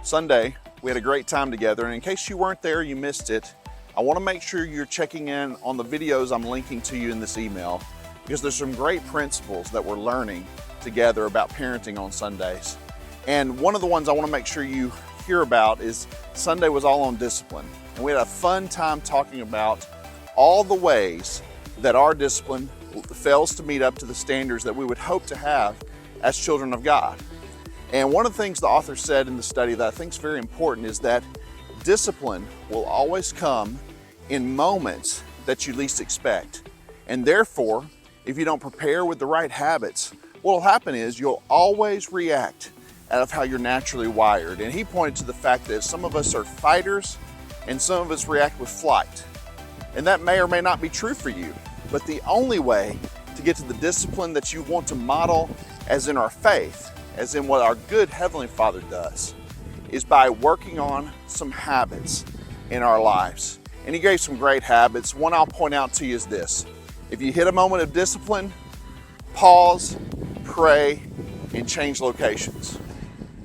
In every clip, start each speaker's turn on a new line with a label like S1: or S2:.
S1: Sunday, we had a great time together, and in case you weren't there, you missed it, I want to make sure you're checking in on the videos I'm linking to you in this email, because there's some great principles that we're learning together about parenting on Sundays. And one of the ones I want to make sure you hear about is Sunday was all on discipline. And we had a fun time talking about all the ways that our discipline fails to meet up to the standards that we would hope to have as children of God. And one of the things the author said in the study that I think is very important is that discipline will always come in moments that you least expect. And therefore, if you don't prepare with the right habits, what will happen is you'll always react out of how you're naturally wired. And he pointed to the fact that some of us are fighters and some of us react with flight. And that may or may not be true for you, but the only way to get to the discipline that you want to model as in our faith, as in what our good Heavenly Father does, is by working on some habits in our lives. And he gave some great habits. One I'll point out to you is this. If you hit a moment of discipline, pause, pray, and change locations.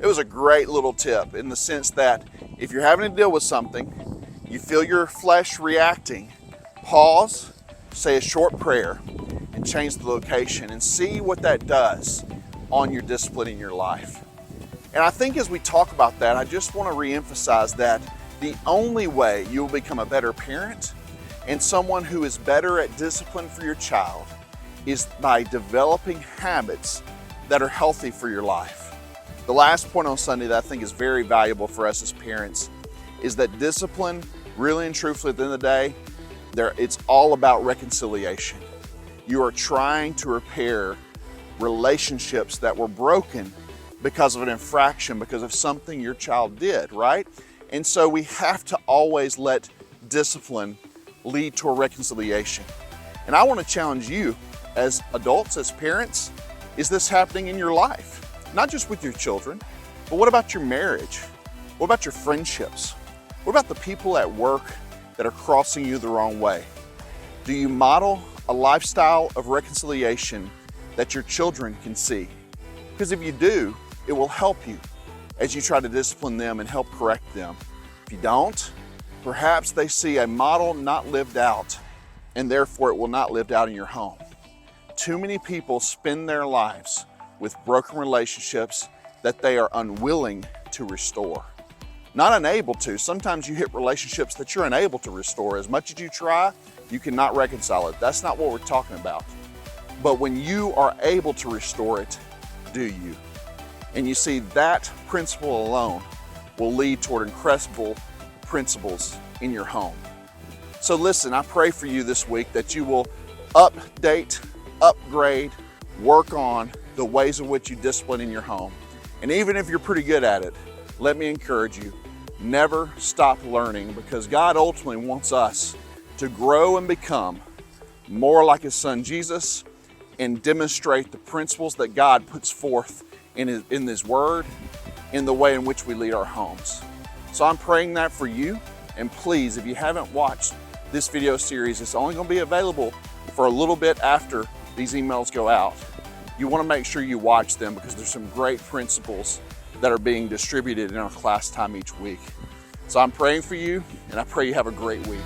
S1: It was a great little tip in the sense that if you're having to deal with something, you feel your flesh reacting, pause, say a short prayer, and change the location and see what that does on your discipline in your life. And I think as we talk about that, I just want to reemphasize that the only way you will become a better parent and someone who is better at discipline for your child is by developing habits that are healthy for your life. The last point on Sunday that I think is very valuable for us as parents is that discipline, really and truthfully at the end of the day, it's all about reconciliation. You are trying to repair relationships that were broken because of an infraction, because of something your child did, right? And so we have to always let discipline lead to a reconciliation. And I want to challenge you as adults, as parents, is this happening in your life? Not just with your children, but what about your marriage? What about your friendships? What about the people at work that are crossing you the wrong way? Do you model a lifestyle of reconciliation that your children can see? Because if you do, it will help you as you try to discipline them and help correct them. If you don't, perhaps they see a model not lived out, and therefore it will not lived out in your home. Too many people spend their lives with broken relationships that they are unwilling to restore. Not unable to. Sometimes you hit relationships that you're unable to restore. As much as you try, you cannot reconcile it. That's not what we're talking about. But when you are able to restore it, do you? And you see, that principle alone will lead toward incredible principles in your home. So listen, I pray for you this week that you will update, upgrade, work on the ways in which you discipline in your home. And even if you're pretty good at it, let me encourage you, never stop learning, because God ultimately wants us to grow and become more like His Son Jesus and demonstrate the principles that God puts forth in His Word, in the way in which we lead our homes. So I'm praying that for you. And please, if you haven't watched this video series, it's only going to be available for a little bit after these emails go out. You want to make sure you watch them, because there's some great principles that are being distributed in our class time each week. So I'm praying for you, and I pray you have a great week.